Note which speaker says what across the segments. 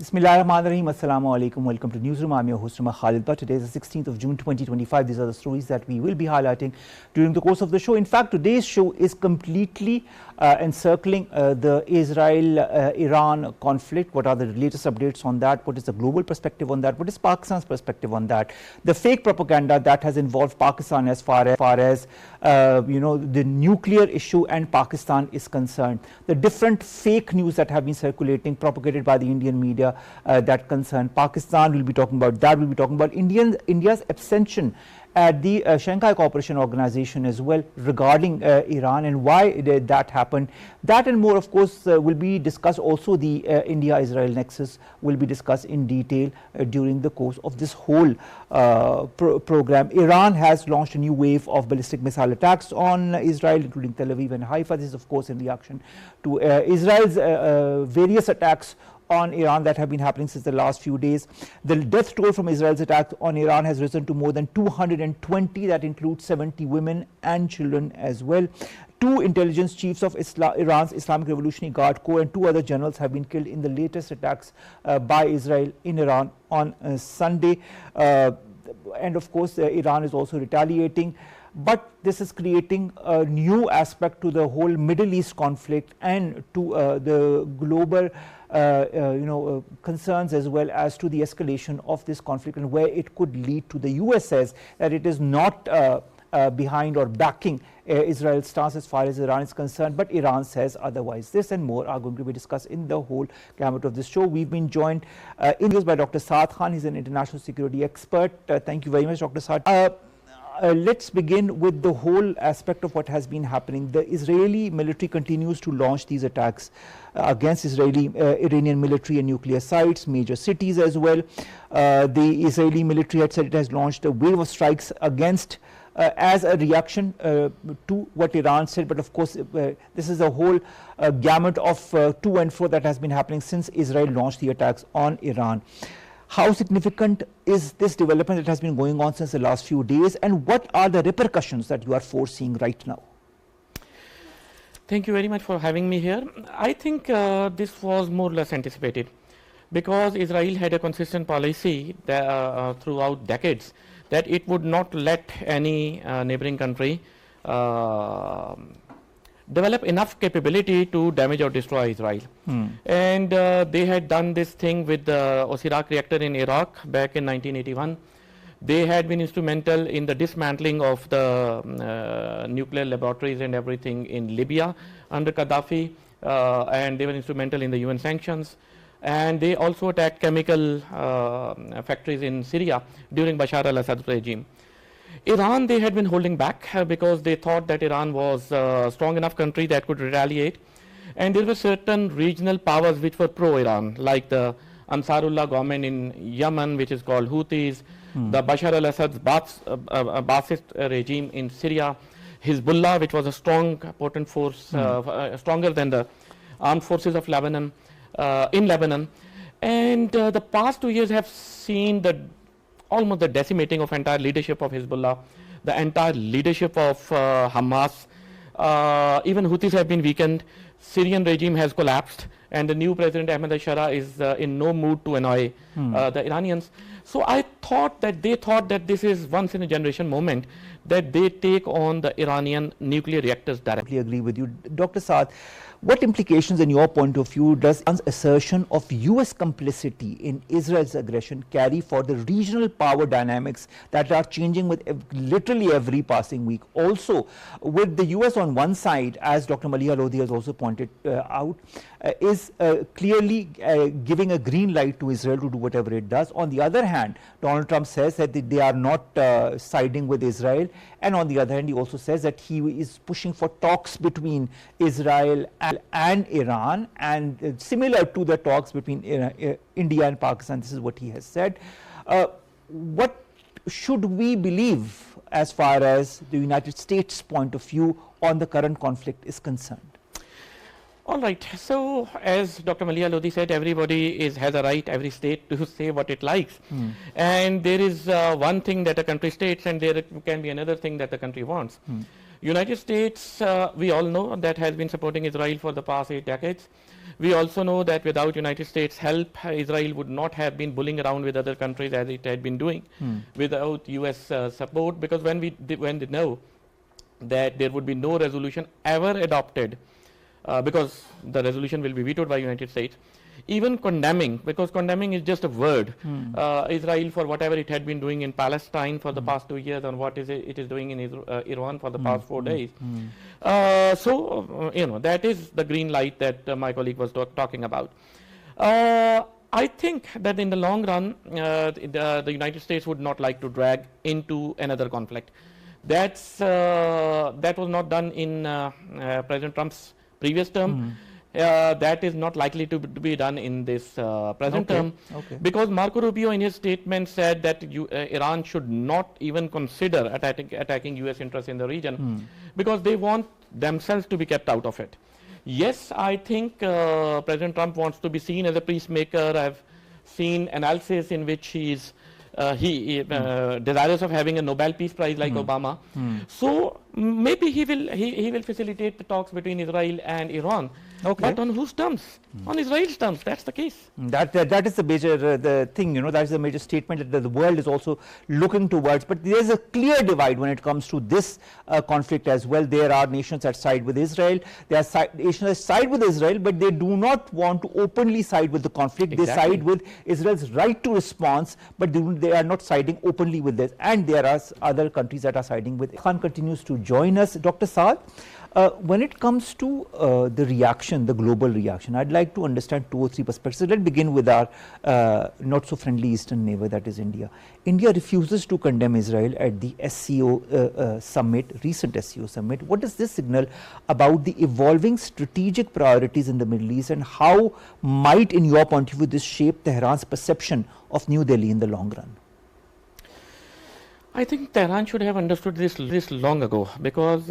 Speaker 1: Bismillahirrahmanirrahim. Assalamu alaikum. Welcome to Newsroom. I'm your host, Khalid. Today is the 16th of June 2025. These are the stories that we will be highlighting during the course of the show. In fact, today's show is completely encircling the Israel-Iran conflict. What are the latest updates on that? What is the global perspective on that? What is Pakistan's perspective on that? The fake propaganda that has involved Pakistan as far as the nuclear issue and Pakistan is concerned. The different fake news that have been circulating, propagated by the Indian media that concern Pakistan. We'll be talking about that. We'll be talking about India's abstention at the Shanghai Cooperation Organization as well regarding Iran and why that happened. That and more, of course, will be discussed. Also, the India-Israel nexus will be discussed in detail during the course of this whole program. Iran has launched a new wave of ballistic missile attacks on Israel, including Tel Aviv and Haifa. This is, of course, in reaction to Israel's various attacks on Iran that have been happening since the last few days. The death toll from Israel's attack on Iran has risen to more than 220. That includes 70 women and children as well. Two intelligence chiefs of Iran's Islamic Revolutionary Guard Corps and two other generals have been killed in the latest attacks by Israel in Iran on Sunday. And of course, Iran is also retaliating. But this is creating a new aspect to the whole Middle East conflict and to the global concerns as well as to the escalation of this conflict and where it could lead to. The US says that it is not behind or backing Israel's stance as far as Iran is concerned, but Iran says otherwise. This and more are going to be discussed in the whole gamut of this show. We've been joined in this by Dr. SAAD S KHAN. He's an international security expert. Thank you very much, Dr. SAAD. Let's begin with the whole aspect of what has been happening. The Israeli military continues to launch these attacks against Iranian military and nuclear sites, major cities as well. The Israeli military had said it has launched a wave of strikes against as a reaction to what Iran said, but of course this is a whole gamut of to and fro that has been happening since Israel launched the attacks on Iran. How significant is this development that has been going on since the last few days, and what are the repercussions that you are foreseeing right now?
Speaker 2: Thank you very much for having me here. I think this was more or less anticipated because Israel had a consistent policy that, throughout decades that it would not let any neighboring country develop enough capability to damage or destroy Israel. And they had done this thing with the Osirak reactor in Iraq back in 1981. They had been instrumental in the dismantling of the nuclear laboratories and everything in Libya under Gaddafi, and they were instrumental in the UN sanctions. And they also attacked chemical factories in Syria during Bashar al-Assad's regime. Iran, they had been holding back because they thought that Iran was a strong enough country that could retaliate. And there were certain regional powers which were pro-Iran, like the Ansarullah government in Yemen, which is called Houthis, the Bashar al-Assad's Ba'athist regime in Syria, Hezbollah, which was a strong, potent force, stronger than the armed forces of Lebanon, in Lebanon. And the past 2 years have seen almost the decimating of entire leadership of Hezbollah, the entire leadership of Hamas. Even Houthis have been weakened. Syrian regime has collapsed, and the new president Ahmed al-Shara is in no mood to annoy the Iranians. So I thought that they thought that this is once in a generation moment that they take on the Iranian nuclear reactors directly.
Speaker 1: I agree with you, Dr. Saad. What implications, in your point of view, does Iran's assertion of US complicity in Israel's aggression carry for the regional power dynamics that are changing with literally every passing week? Also, with the US on one side, as Dr. Maliha Lodhi has also pointed out, is clearly giving a green light to Israel to do whatever it does. On the other hand, Donald Trump says that they are not siding with Israel, and on the other hand, he also says that he is pushing for talks between Israel and Iran, and similar to the talks between India and Pakistan. This is what he has said. What should we believe as far as the United States' point of view on the current conflict is concerned?
Speaker 2: All right. So, as Dr. Maliha Lodhi said, everybody has a right, every state, to say what it likes. And there is one thing that a country states, and there can be another thing that the country wants. United States, we all know, that has been supporting Israel for the past 8 decades. We also know that without United States help, Israel would not have been bullying around with other countries as it had been doing without US support, because when they know that there would be no resolution ever adopted, because the resolution will be vetoed by United States, even condemning, because condemning is just a word, Israel for whatever it had been doing in Palestine for the past 2 years and what it is doing in Iran for the past 4 days. That is the green light that my colleague was talking about. I think that in the long run, the United States would not like to drag into another conflict. That was not done in President Trump's previous term. That is not likely to be done in this present term, because Marco Rubio in his statement said that Iran should not even consider attacking US interests in the region, because they want themselves to be kept out of it. Yes, I think President Trump wants to be seen as a peacemaker. I've seen analysis in which he is desirous of having a Nobel Peace Prize like Obama. So maybe he will facilitate the talks between Israel and Iran. But on whose terms? On Israel's terms. That's the case.
Speaker 1: That is the major the thing, that is the major statement that the world is also looking towards. But there is a clear divide when it comes to this conflict as well. There are nations that side with Israel. There are nations that side with Israel, but they do not want to openly side with the conflict. They side with Israel's right to response, but they are not siding openly with this. And there are other countries that are siding with. Khan continues to join us. Dr. Saad, when it comes to the reaction, the global reaction, I'd like to understand 2 or 3 perspectives. Let's begin with our not so friendly eastern neighbor, that is India. India refuses to condemn Israel at the SCO summit, recent SCO summit. What does this signal about the evolving strategic priorities in the Middle East, and how might, in your point of view, this shape Tehran's perception of New Delhi in the long run?
Speaker 2: I think Tehran should have understood this long ago, because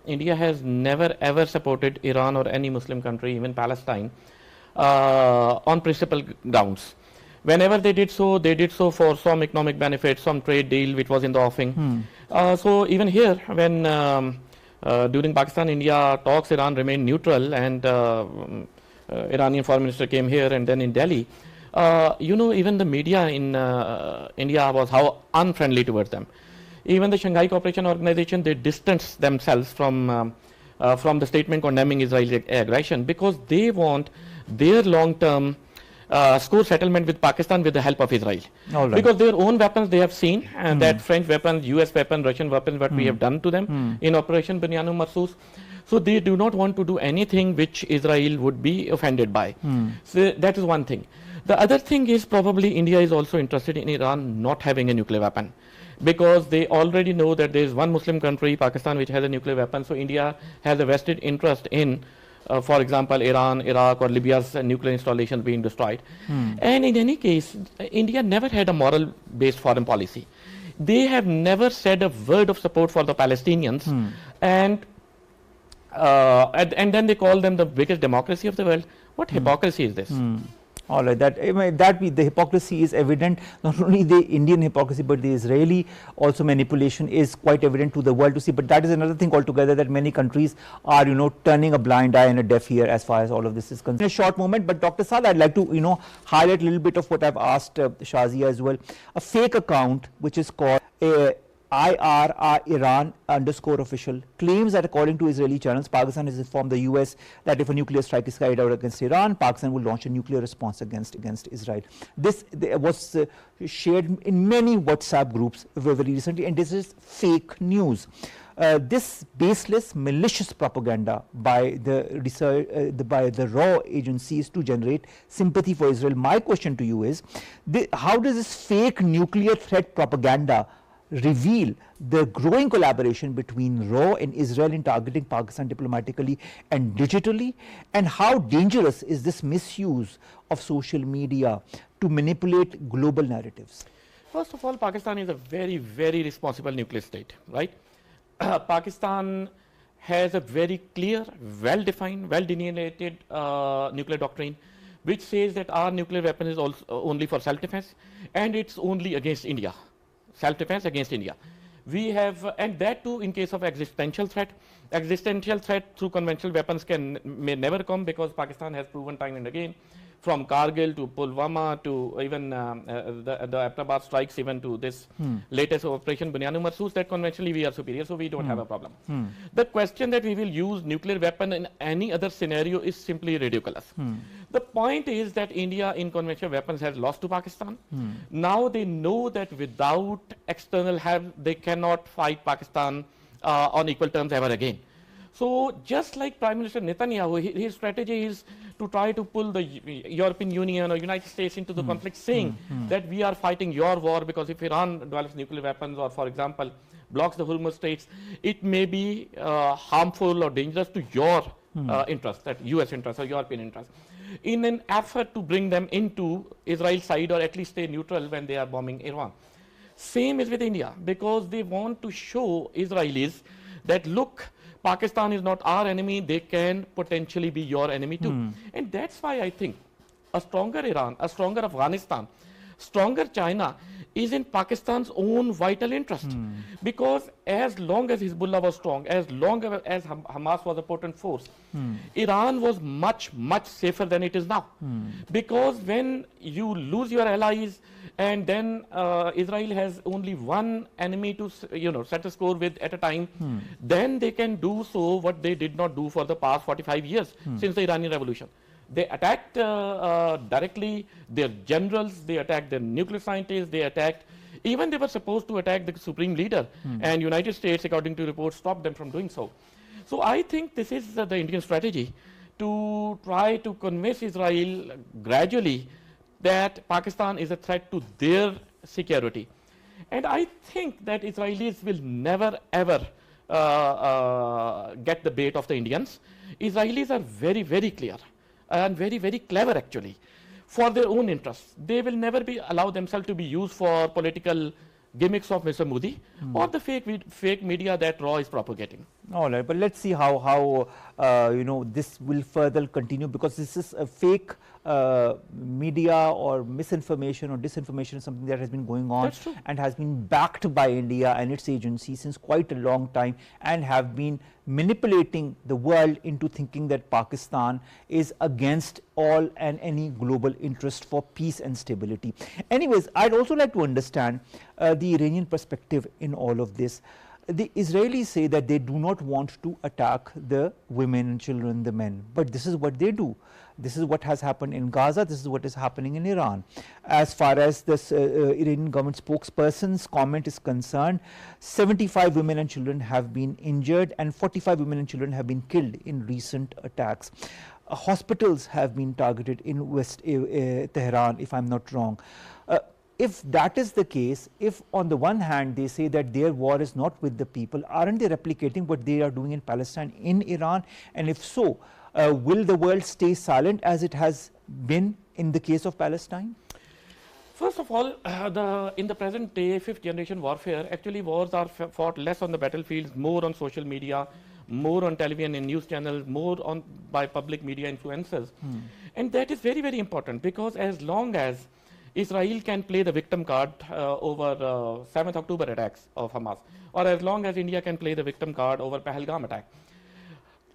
Speaker 2: India has never ever supported Iran or any Muslim country, even Palestine, on principal grounds. Whenever they did so for some economic benefit, some trade deal which was in the offing. So even here, when during Pakistan-India talks, Iran remained neutral, and Iranian foreign minister came here and then in Delhi. Even the media in India was how unfriendly towards them. Even the Shanghai Cooperation Organization, they distanced themselves from the statement condemning Israel's aggression, because they want their long-term score settlement with Pakistan with the help of Israel. Because their own weapons they have seen, and that French weapons, US weapons, Russian weapons, what we have done to them in Operation Banyan Marsus. So they do not want to do anything which Israel would be offended by. So that is one thing. The other thing is probably India is also interested in Iran not having a nuclear weapon, because they already know that there is one Muslim country, Pakistan, which has a nuclear weapon. So India has a vested interest in, for example, Iran, Iraq or Libya's nuclear installations being destroyed. And in any case, India never had a moral-based foreign policy. They have never said a word of support for the Palestinians, and then they call them the biggest democracy of the world. What hypocrisy is this?
Speaker 1: All right, the hypocrisy is evident. Not only the Indian hypocrisy, but the Israeli also manipulation is quite evident to the world to see. But that is another thing altogether, that many countries are, turning a blind eye and a deaf ear as far as all of this is concerned. In a short moment, but Dr. Saad, I'd like to, highlight a little bit of what I've asked Shazia as well. A fake account which is called Iran_official claims that, according to Israeli channels, Pakistan has informed the US that if a nuclear strike is carried out against Iran, Pakistan will launch a nuclear response against Israel. This was shared in many WhatsApp groups very recently, and this is fake news. This baseless, malicious propaganda by the raw agencies to generate sympathy for Israel. My question to you is, how does this fake nuclear threat propaganda reveal the growing collaboration between RAW and Israel in targeting Pakistan diplomatically and digitally? And how dangerous is this misuse of social media to manipulate global narratives?
Speaker 2: First of all, Pakistan is a very, very responsible nuclear state, right? Pakistan has a very clear, well-defined, well-delineated nuclear doctrine, which says that our nuclear weapon is also only for self-defense, and it's only against India. Self-defense against India. We have, and that too in case of existential threat. Existential threat through conventional weapons may never come, because Pakistan has proven time and again, from Kargil to Pulwama to even the Abbottabad strikes, even to this latest operation Bunyanu Marsoos, that conventionally we are superior, so we don't have a problem. The question that we will use nuclear weapon in any other scenario is simply ridiculous. The point is that India in conventional weapons has lost to Pakistan. Now they know that without external help, they cannot fight Pakistan on equal terms ever again. So just like Prime Minister Netanyahu, his strategy is to try to pull the European Union or United States into the conflict, saying that we are fighting your war, because if Iran develops nuclear weapons or, for example, blocks the Hormuz Straits, it may be harmful or dangerous to your interests, that US interests or European interests, in an effort to bring them into Israel's side, or at least stay neutral when they are bombing Iran. Same is with India, because they want to show Israelis that, look, Pakistan is not our enemy, they can potentially be your enemy too. And that's why I think a stronger Iran, a stronger Afghanistan, stronger China is in Pakistan's own vital interest. Because as long as Hezbollah was strong, as long as Hamas was a potent force, Iran was much, much safer than it is now. Because when you lose your allies, and then Israel has only one enemy to set a score with at a time, then they can do so what they did not do for the past 45 years since the Iranian Revolution. They attacked directly their generals, they attacked their nuclear scientists, they attacked, even they were supposed to attack the supreme leader, and United States, according to reports, stopped them from doing so. So I think this is the Indian strategy, to try to convince Israel gradually that Pakistan is a threat to their security. And I think that Israelis will never ever get the bait of the Indians. Israelis are very, very clear and very, very clever actually for their own interests. They will never allow themselves to be used for political gimmicks of Mr. Modi or the fake media that Raw is propagating.
Speaker 1: All right, but let's see how this will further continue, because this is a fake media or misinformation or disinformation, something that has been going on and has been backed by India and its agencies since quite a long time, and have been manipulating the world into thinking that Pakistan is against all and any global interest for peace and stability. Anyways, I'd also like to understand the Iranian perspective in all of this. The Israelis say that they do not want to attack the women and children, the men, but this is what they do. This is what has happened in Gaza, this is what is happening in Iran. As far as this Iranian government spokesperson's comment is concerned, 75 women and children have been injured and 45 women and children have been killed in recent attacks. Hospitals have been targeted in West Tehran, if I'm not wrong. If that is the case, if on the one hand they say that their war is not with the people, aren't they replicating what they are doing in Palestine in Iran? And if so, will the world stay silent as it has been in the case of Palestine?
Speaker 2: First of all, in the present day, fifth generation warfare, actually wars are fought less on the battlefields, more on social media, more on television and news channels, more by public media influencers. And that is very, very important, because as long as Israel can play the victim card over 7th October attacks of Hamas, or as long as India can play the victim card over Pahalgam attack,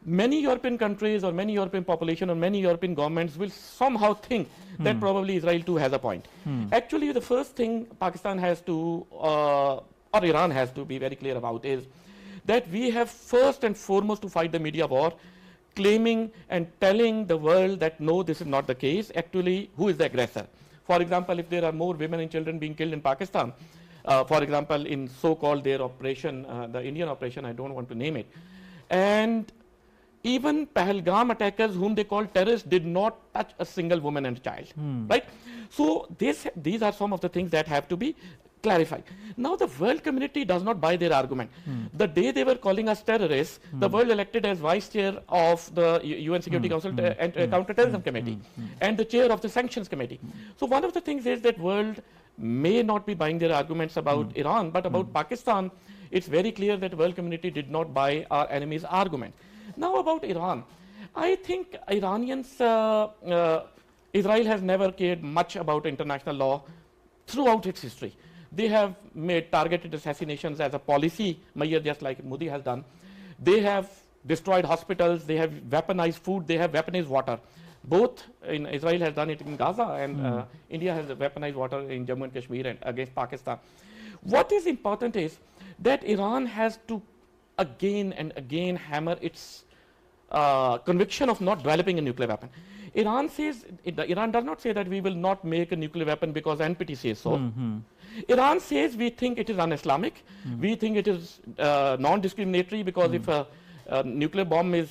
Speaker 2: many European countries or many European population or many European governments will somehow think that probably Israel too has a point. Actually, the first thing Pakistan has to, or Iran has to be very clear about is that we have first and foremost to fight the media war, claiming and telling the world that no, this is not the case. Actually, who is the aggressor? For example, if there are more women and children being killed in Pakistan, for example, in so-called their operation, the Indian operation, I don't want to name it, and even Pahalgam attackers, whom they call terrorists, did not touch a single woman and child, right? So these are some of the things that have to be clarified. Now the world community does not buy their argument. The day they were calling us terrorists, the world elected as vice chair of the UN Security Council and Counterterrorism Committee and the chair of the Sanctions Committee. So one of the things is that world may not be buying their arguments about Iran, but about Pakistan, it's very clear that world community did not buy our enemy's argument. Now about Iran, I think Iranians, Israel has never cared much about international law throughout its history. They have made targeted assassinations as a policy measure, just like Modi has done. They have destroyed hospitals, they have weaponized food, they have weaponized water. Both in Israel has done it in Gaza, and India has weaponized water in Jammu and Kashmir and against Pakistan. What is important is that Iran has to again and again hammer its conviction of not developing a nuclear weapon. Iran says, Iran does not say that we will not make a nuclear weapon because NPT says so. Iran says we think it is un-Islamic, we think it is non-discriminatory, because if a nuclear bomb is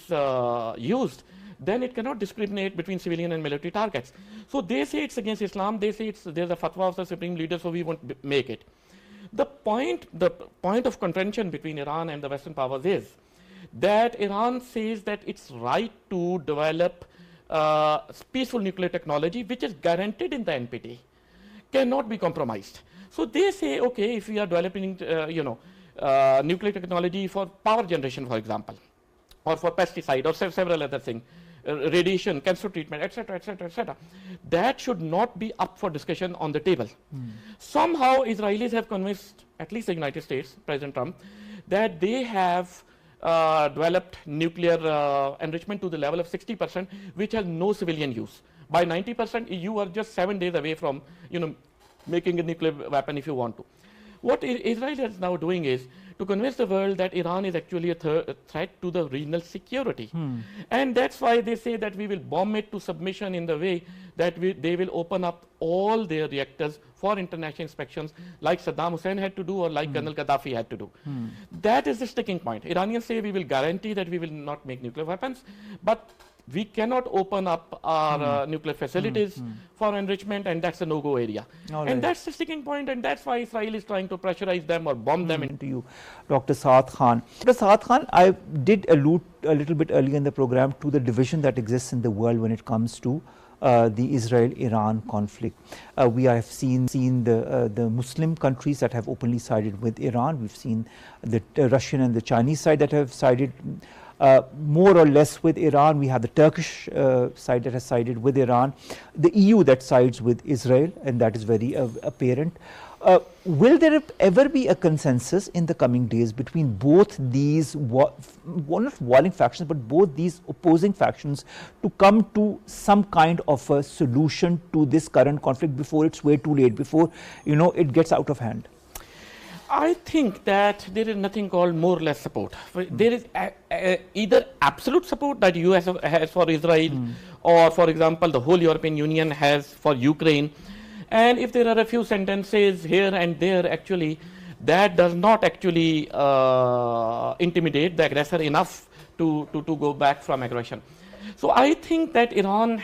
Speaker 2: used, then it cannot discriminate between civilian and military targets. So they say it's against Islam, they say there's a fatwa of the supreme leader, so we won't make it. The point of contention between Iran and the Western powers is that Iran says that it's right to develop peaceful nuclear technology, which is guaranteed in the NPT, cannot be compromised. So they say, okay, if we are developing, nuclear technology for power generation, for example, or for pesticide, or several other things, radiation, cancer treatment, etc., etc., etc., that should not be up for discussion on the table. Somehow, Israelis have convinced, at least the United States, President Trump, that they have developed nuclear enrichment to the level of 60%, which has no civilian use. By 90%, you are just 7 days away from, making a nuclear weapon if you want to. What Israel is now doing is to convince the world that Iran is actually a threat to the regional security. And that's why they say that we will bomb it to submission in the way that they will open up all their reactors for international inspections, like Saddam Hussein had to do, or like Colonel Gaddafi had to do. That is the sticking point. Iranians say we will guarantee that we will not make nuclear weapons, but we cannot open up our nuclear facilities for enrichment, and that's a no-go area. And that's the sticking point, and that's why Israel is trying to pressurize them or bomb them.
Speaker 1: Into you, Dr. SAAD Khan. Dr. SAAD Khan, I did allude a little bit earlier in the program to the division that exists in the world when it comes to the Israel-Iran conflict. We have seen the Muslim countries that have openly sided with Iran. We've seen the Russian and the Chinese side that have sided more or less with Iran. We have the Turkish side that has sided with Iran, the EU that sides with Israel, and that is very apparent. Will there ever be a consensus in the coming days between both these, not warring factions, but both these opposing factions, to come to some kind of a solution to this current conflict before it's way too late, before it gets out of hand?
Speaker 2: I think that there is nothing called more or less support. There is either absolute support that US has for Israel, or, for example, the whole European Union has for Ukraine. And if there are a few sentences here and there, actually, that does not actually intimidate the aggressor enough to go back from aggression. So I think that Iran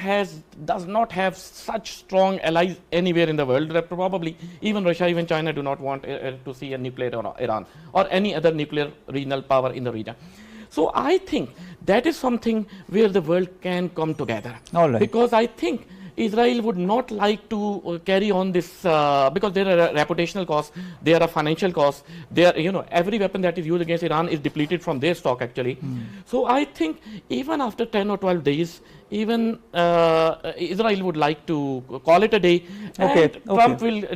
Speaker 2: does not have such strong allies anywhere in the world. That probably even Russia, even China do not want to see a nuclear Iran or any other nuclear regional power in the region. So I think that is something where the world can come together. Because I think Israel would not like to carry on this because there are reputational costs, there are financial costs. Every weapon that is used against Iran is depleted from their stock actually. So I think even after 10 or 12 days, even Israel would like to call it a day.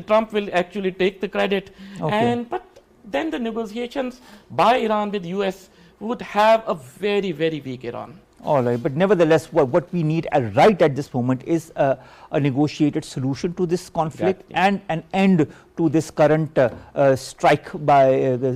Speaker 2: Trump will actually take the credit. But then the negotiations by Iran with US would have a very, very weak Iran.
Speaker 1: All right, but nevertheless, what we need right at this moment is a negotiated solution to this conflict and an end to this current strike by the